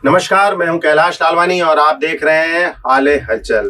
नमस्कार, मैं हूं कैलाश लालवानी और आप देख रहे हैं हाले हलचल।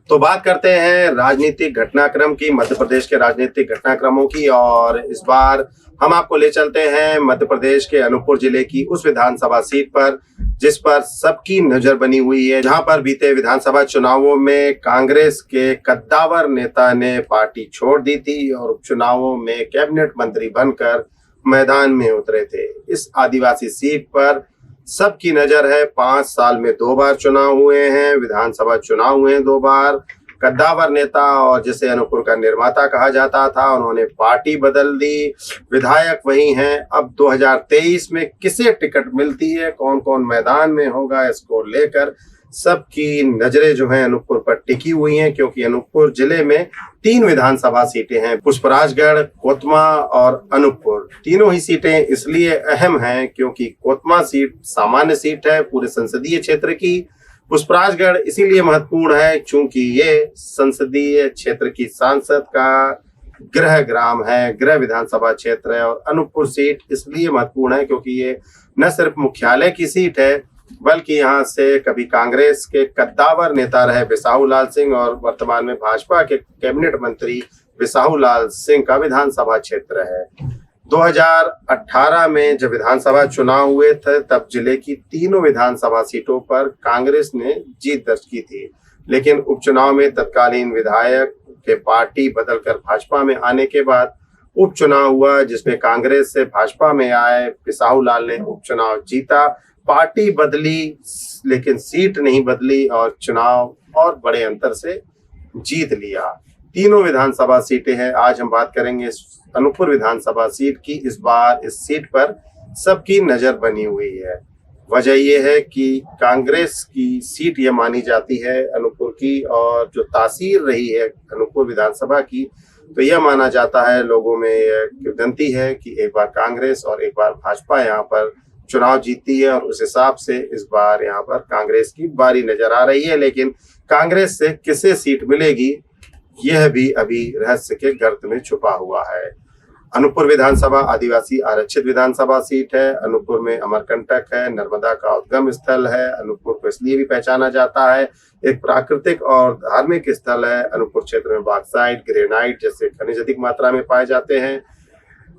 तो बात करते हैं राजनीतिक घटनाक्रम की, मध्य प्रदेश के राजनीतिक घटनाक्रमों की। और इस बार हम आपको ले चलते हैं मध्य प्रदेश के अनूपपुर जिले की उस विधानसभा सीट पर जिस पर सबकी नजर बनी हुई है, जहां पर बीते विधानसभा चुनावों में कांग्रेस के कद्दावर नेता ने पार्टी छोड़ दी थी और उपचुनावों में कैबिनेट मंत्री बनकर मैदान में उतरे थे। इस आदिवासी सीट पर सबकी नजर है। 5 साल में 2 बार चुनाव हुए हैं, विधानसभा चुनाव हुए हैं 2 बार। कद्दावर नेता और जिसे अनूपपुर का निर्माता कहा जाता था, उन्होंने पार्टी बदल दी, विधायक वही हैं। अब 2023 में किसे टिकट मिलती है, कौन कौन मैदान में होगा, इसको लेकर सबकी नजरें जो हैं अनूपपुर पर टिकी हुई हैं, क्योंकि अनूपपुर जिले में 3 विधानसभा सीटें हैं, पुष्पराजगढ़, कोतमा और अनूपपुर। तीनों ही सीटें इसलिए अहम हैं क्योंकि कोतमा सीट सामान्य सीट है पूरे संसदीय क्षेत्र की। पुष्पराजगढ़ इसीलिए महत्वपूर्ण है क्योंकि ये संसदीय क्षेत्र की सांसद का गृह ग्राम है, गृह विधानसभा क्षेत्र है। और अनूपपुर सीट इसलिए महत्वपूर्ण है क्योंकि ये न सिर्फ मुख्यालय की सीट है, बल्कि यहाँ से कभी कांग्रेस के कद्दावर नेता रहे बिसाहू लाल सिंह और वर्तमान में भाजपा के कैबिनेट मंत्री बिसाहू लाल सिंह का विधानसभा क्षेत्र है। 2018 में जब विधानसभा चुनाव हुए थे, तब जिले की तीनों विधानसभा सीटों पर कांग्रेस ने जीत दर्ज की थी, लेकिन उपचुनाव में तत्कालीन विधायक के पार्टी बदलकर भाजपा में आने के बाद उपचुनाव हुआ, जिसमें कांग्रेस से भाजपा में आए बिसाहू लाल ने उपचुनाव जीता। पार्टी बदली लेकिन सीट नहीं बदली और चुनाव और बड़े अंतर से जीत लिया। तीनों विधानसभा सीटें हैं। आज हम बात करेंगे इस अनूपपुर विधानसभा सीट की। इस बार इस सीट पर सबकी नजर बनी हुई है। वजह यह है कि कांग्रेस की सीट यह मानी जाती है अनूपपुर की, और जो तासीर रही है अनूपपुर विधानसभा की, तो यह माना जाता है, लोगों में यह किंवदंती है कि एक बार कांग्रेस और एक बार भाजपा यहाँ पर चुनाव जीतती है, और उस हिसाब से इस बार यहाँ पर कांग्रेस की बारी नजर आ रही है। लेकिन कांग्रेस से किसे सीट मिलेगी, यह भी अभी रहस्य के गर्त में छुपा हुआ है। अनूपपुर विधानसभा आदिवासी आरक्षित विधानसभा सीट है। अनूपपुर में अमरकंटक है, नर्मदा का उद्गम स्थल है। अनूपपुर को इसलिए भी पहचाना जाता है, एक प्राकृतिक और धार्मिक स्थल है। अनूपपुर क्षेत्र में बॉक्साइट, ग्रेनाइट जैसे खनिज अधिक मात्रा में पाए जाते हैं।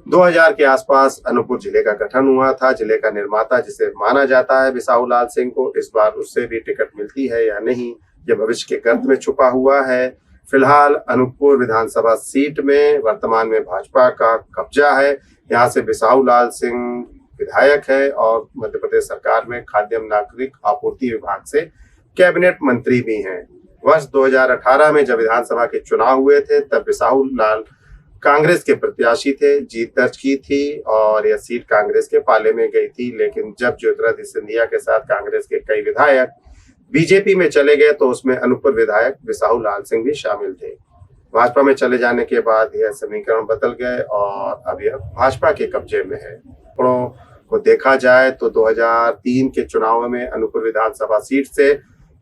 2000 के आसपास अनूपपुर जिले का गठन हुआ था। जिले का निर्माता जिसे माना जाता है बिसाहू लाल सिंह को, इस बार उससे भी टिकट मिलती है या नहीं, यह भविष्य के गर्त में छुपा हुआ है। फिलहाल अनूपपुर विधानसभा सीट में वर्तमान में भाजपा का कब्जा है। यहाँ से बिसाहू लाल सिंह विधायक है और मध्य प्रदेश सरकार में खाद्य एवं नागरिक आपूर्ति विभाग से कैबिनेट मंत्री भी हैं। वर्ष 2018 में जब विधानसभा के चुनाव हुए थे, तब बिसाहू लाल कांग्रेस के प्रत्याशी थे, जीत दर्ज की थी और यह सीट कांग्रेस के पाले में गई थी। लेकिन जब ज्योतिरादित्य सिंधिया के साथ कांग्रेस के कई विधायक बीजेपी में चले गए, तो उसमें अनूपपुर विधायक बिसाहू लाल सिंह भी शामिल थे। भाजपा में चले जाने के बाद यह समीकरण बदल गए और अब यह भाजपा के कब्जे में है। को देखा जाए तो 2003 के चुनाव में अनूपपुर विधानसभा सीट से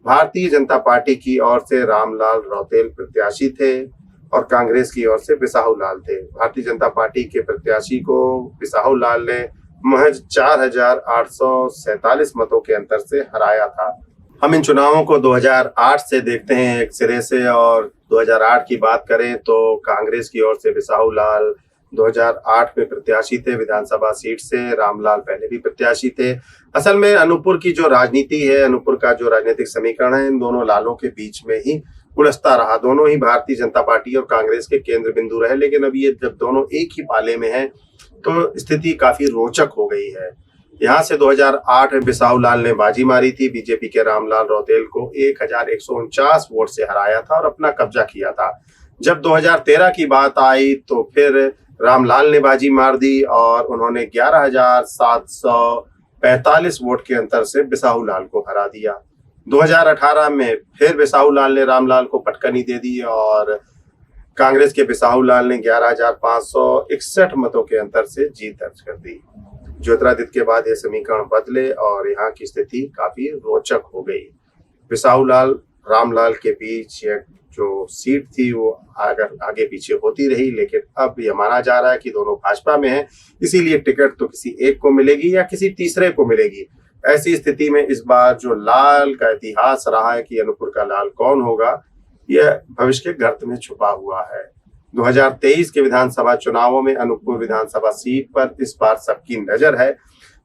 भारतीय जनता पार्टी की ओर से रामलाल रौतेल प्रत्याशी थे और कांग्रेस की ओर से बिसाहू लाल थे। भारतीय जनता पार्टी के प्रत्याशी को बिसाहू लाल ने महज 4847 मतों के अंतर से हराया था। हम इन चुनावों को 2008 से देखते हैं एक सिरे से, और 2008 की बात करें तो कांग्रेस की ओर से बिसाहू लाल 2008 में प्रत्याशी थे विधानसभा सीट से। रामलाल पहले भी प्रत्याशी थे। असल में अनूपपुर की जो राजनीति है, अनूपपुर का जो राजनीतिक समीकरण है, इन दोनों लालों के बीच में ही उलझता रहा। दोनों ही भारतीय जनता पार्टी और कांग्रेस के केंद्र बिंदु रहे। लेकिन अब ये जब दोनों एक ही पाले में हैं, तो स्थिति काफी रोचक हो गई है। यहाँ से 2008 में बिसाहू लाल ने बाजी मारी थी, बीजेपी के रामलाल रौतेल को 1149 वोट से हराया था और अपना कब्जा किया था। जब 2013 की बात आई तो फिर रामलाल ने बाजी मार दी और उन्होंने 11,745 वोट के अंतर से बिसाहू लाल को हरा दिया। 2018 में फिर बिसाहू लाल ने रामलाल को पटकनी दे दी और कांग्रेस के बिसाहू लाल ने 11,561 मतों के अंतर से जीत दर्ज कर दी। ज्योतिरादित्य के बाद यह समीकरण बदले और यहाँ की स्थिति काफी रोचक हो गई। बिसाहू लाल रामलाल के बीच यह जो सीट थी वो आगे पीछे होती रही, लेकिन अब यह माना जा रहा है कि दोनों भाजपा में हैं, इसीलिए टिकट तो किसी एक को मिलेगी या किसी तीसरे को मिलेगी। ऐसी स्थिति में इस बार जो लाल का इतिहास रहा है कि अनूपपुर का लाल कौन होगा, यह भविष्य के गर्त में छुपा हुआ है। 2023 के विधानसभा चुनावों में अनूपपुर विधानसभा सीट पर इस बार सबकी नजर है।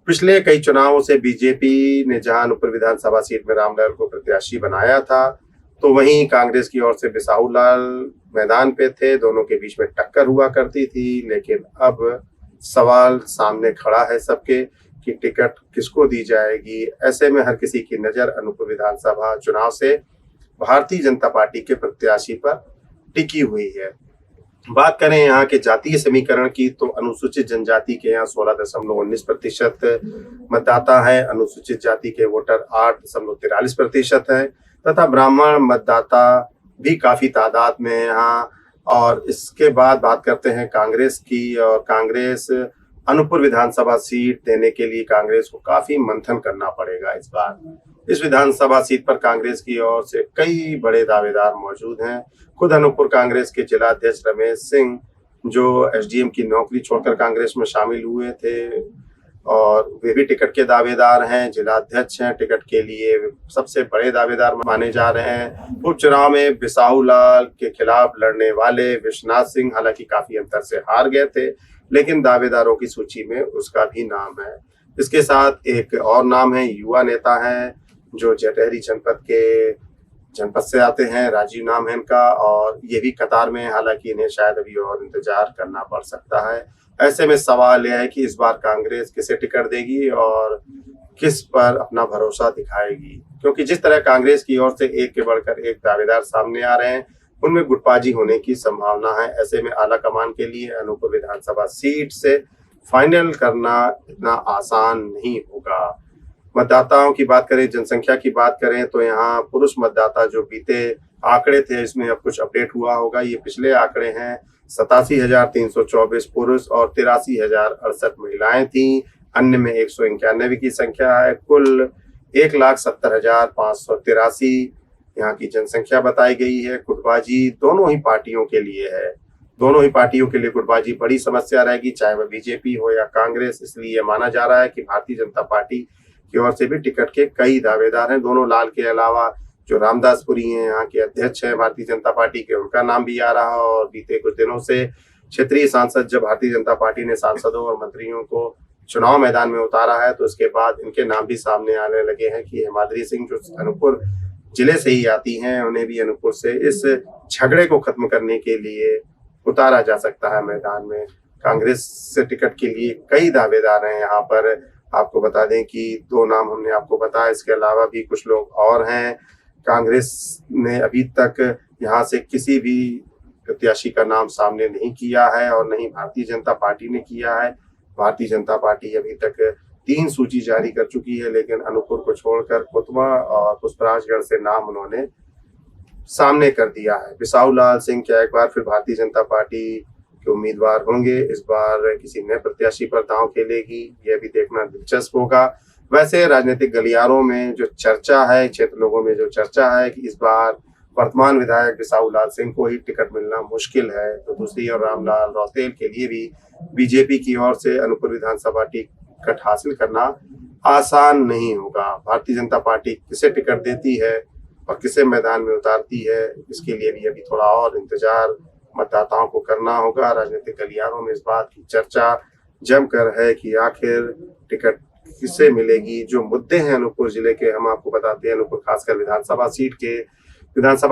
पिछले कई चुनावों से बीजेपी ने जहां अनूपपुर विधानसभा सीट में रामलाल को प्रत्याशी बनाया था, तो वहीं कांग्रेस की ओर से बिसाहू लाल मैदान पे थे। दोनों के बीच में टक्कर हुआ करती थी, लेकिन अब सवाल सामने खड़ा है सबके कि टिकट किसको दी जाएगी। ऐसे में हर किसी की नजर अनूपपुर विधानसभा चुनाव से भारतीय जनता पार्टी के प्रत्याशी पर टिकी हुई है। बात करें यहाँ के जातीय समीकरण की, तो अनुसूचित जनजाति के यहाँ 16.19% मतदाता है, अनुसूचित जाति के वोटर 8.43% है तथा ब्राह्मण मतदाता भी काफी तादाद में है यहाँ। और इसके बाद बात करते हैं कांग्रेस की, और कांग्रेस अनूपपुर विधानसभा सीट देने के लिए कांग्रेस को काफी मंथन करना पड़ेगा इस बार। इस विधानसभा सीट पर कांग्रेस की ओर से कई बड़े दावेदार मौजूद हैं। खुद अनूपपुर कांग्रेस के जिला अध्यक्ष रमेश सिंह, जो एसडीएम की नौकरी छोड़कर कांग्रेस में शामिल हुए थे, और वे भी टिकट के दावेदार हैं, जिला अध्यक्ष हैं। टिकट के लिए सबसे बड़े दावेदार माने जा रहे हैं। उपचुनाव में बिसाहू लाल के खिलाफ लड़ने वाले विश्वनाथ सिंह हालांकि काफी अंतर से हार गए थे, लेकिन दावेदारों की सूची में उसका भी नाम है। इसके साथ एक और नाम है, युवा नेता है जो जटेहरी जनपद से आते हैं, राजीव नाम है इनका, और ये भी कतार में, हालांकि इन्हें शायद अभी और इंतजार करना पड़ सकता है। ऐसे में सवाल यह है कि इस बार कांग्रेस किसे टिकट देगी और किस पर अपना भरोसा दिखाएगी, क्योंकि जिस तरह कांग्रेस की ओर से एक के बढ़कर एक दावेदार सामने आ रहे हैं, उनमें गुटबाजी होने की संभावना है। ऐसे में आला कमान के लिए अनूपपुर विधानसभा सीट से फाइनल करना इतना आसान नहीं होगा। मतदाताओं की बात करें, जनसंख्या की बात करें, तो यहाँ पुरुष मतदाता जो बीते आंकड़े थे, इसमें अब कुछ अपडेट हुआ होगा। ये पिछले आंकड़े हैं, 87,324 पुरुष और 83,068 महिलाएं थी। अन्य में 191 की संख्या है। कुल 1,70,583 यहाँ की जनसंख्या बताई गई है। गुटबाजी दोनों ही पार्टियों के लिए है। दोनों ही पार्टियों के लिए गुटबाजी बड़ी समस्या रहेगी, चाहे वह बीजेपी हो या कांग्रेस। इसलिए माना जा रहा है कि भारतीय जनता पार्टी की ओर से भी टिकट के कई दावेदार हैं। दोनों लाल के अलावा जो रामदासपुरी हैं, यहाँ के अध्यक्ष हैं भारतीय जनता पार्टी के, उनका नाम भी आ रहा है। और बीते कुछ दिनों से क्षेत्रीय सांसद, जब भारतीय जनता पार्टी ने सांसदों और मंत्रियों को चुनाव मैदान में उतारा है, तो इसके बाद इनके नाम भी सामने आने लगे हैं कि हेमाद्री सिंह जो अनूपपुर जिले से ही आती हैं, उन्हें भी अनूपपुर से इस झगड़े को खत्म करने के लिए उतारा जा सकता है मैदान में। कांग्रेस से टिकट के लिए कई दावेदार हैं यहाँ पर। आपको बता दें कि 2 नाम हमने आपको बताया, इसके अलावा भी कुछ लोग और हैं। कांग्रेस ने अभी तक यहाँ से किसी भी प्रत्याशी का नाम सामने नहीं किया है और नहीं भारतीय जनता पार्टी ने किया है। भारतीय जनता पार्टी अभी तक 3 सूची जारी कर चुकी है, लेकिन अनूपपुर को छोड़कर कुतवा और पुष्पराजगढ़ से नाम उन्होंने सामने कर दिया है। बिसाहू लाल सिंह क्या एक बार फिर भारतीय जनता पार्टी के उम्मीदवार होंगे? इस बार किसी नए प्रत्याशी पर दांव खेलेगी? यह भी देखना दिलचस्प होगा। वैसे राजनीतिक गलियारों में जो चर्चा है, क्षेत्र लोगों में जो चर्चा है कि इस बार वर्तमान विधायक बिसाहू लाल सिंह को ही टिकट मिलना मुश्किल है, तो दूसरी ओर रामलाल रौतेल के लिए भी बीजेपी की ओर से अनूपपुर विधानसभा टिकट हासिल करना आसान नहीं होगा। भारतीय जनता पार्टी किसे टिकट देती है और किसे मैदान में उतारती है, इसके लिए भी अभी थोड़ा और इंतजार मतदाताओं को करना होगा। राजनीतिक गलियारों में इस बात की चर्चा जमकर है कि आखिर टिकट किसे मिलेगी। जो मुद्दे हैं अनूपपुर जिले के, हम आपको बताते हैं, अनूपपुर खासकर विधानसभा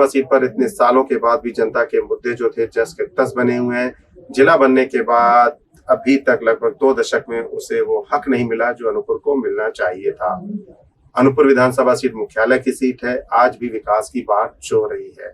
सीट पर इतने सालों के बाद भी जनता के मुद्दे जो थे जस के तस बने हुए हैं। जिला बनने के बाद अभी तक लगभग 2 दशक में उसे वो हक नहीं मिला जो अनूपपुर को मिलना चाहिए था। अनूपपुर विधानसभा सीट मुख्यालय की सीट है, आज भी विकास की बात हो रही है,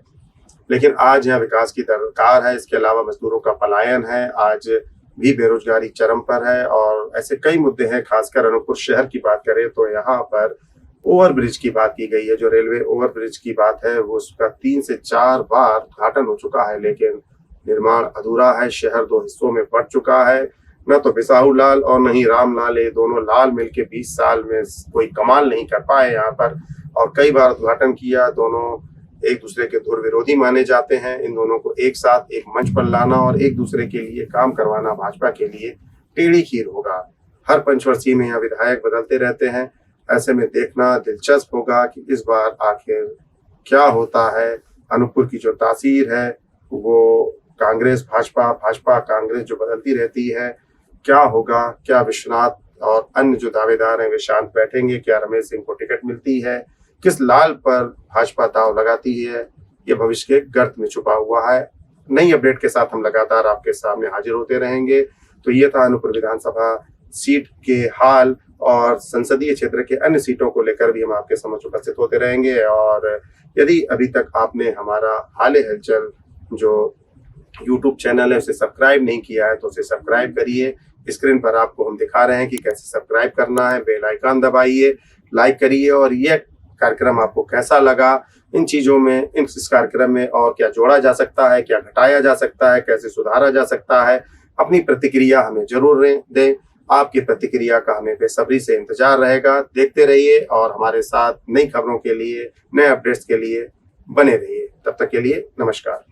लेकिन आज यहाँ विकास की दरकार है। इसके अलावा मजदूरों का पलायन है, आज भी बेरोजगारी चरम पर है और ऐसे कई मुद्दे हैं। खासकर अनूपपुर शहर की बात करें तो यहाँ पर ओवरब्रिज की बात की गई है। जो रेलवे ओवरब्रिज की बात है वो उसका 3 से 4 बार उद्घाटन हो चुका है, लेकिन निर्माण अधूरा है। शहर 2 हिस्सों में बढ़ चुका है। न तो बिसाहू लाल और न ही रामलाल, ये दोनों लाल मिलके 20 साल में कोई कमाल नहीं कर पाए यहाँ पर, और कई बार उद्घाटन किया। दोनों एक दूसरे के धुर विरोधी माने जाते हैं। इन दोनों को एक साथ एक मंच पर लाना और एक दूसरे के लिए काम करवाना भाजपा के लिए टेढ़ी खीर होगा। हर पंचवर्षीय में यहाँ विधायक बदलते रहते हैं। ऐसे में देखना दिलचस्प होगा कि इस बार आखिर क्या होता है। अनूपपुर की जो तासीर है वो कांग्रेस भाजपा, भाजपा कांग्रेस जो बदलती रहती है, क्या होगा? क्या विश्वनाथ और अन्य जो दावेदार हैं वे शांत बैठेंगे? क्या रमेश सिंह को टिकट मिलती है? किस लाल पर भाजपा दांव लगाती है? ये भविष्य के गर्त में छुपा हुआ है। नई अपडेट के साथ हम लगातार आपके सामने हाजिर होते रहेंगे। तो ये था अनूपपुर विधानसभा सीट के हाल, और संसदीय क्षेत्र के अन्य सीटों को लेकर भी हम आपके समक्ष उपस्थित होते रहेंगे। और यदि अभी तक आपने हमारा हाले हलचल जो YouTube चैनल है उसे सब्सक्राइब नहीं किया है तो उसे सब्सक्राइब करिए। स्क्रीन पर आपको हम दिखा रहे हैं कि कैसे सब्सक्राइब करना है। बेल आइकन दबाइए, लाइक करिए। और यह कार्यक्रम आपको कैसा लगा, इन चीज़ों में, इस कार्यक्रम में और क्या जोड़ा जा सकता है, क्या घटाया जा सकता है, कैसे सुधारा जा सकता है, अपनी प्रतिक्रिया हमें जरूर दें। आपकी प्रतिक्रिया का हमें बेसब्री से इंतजार रहेगा। देखते रहिए और हमारे साथ नई खबरों के लिए, नए अपडेट्स के लिए बने रहिए। तब तक के लिए नमस्कार।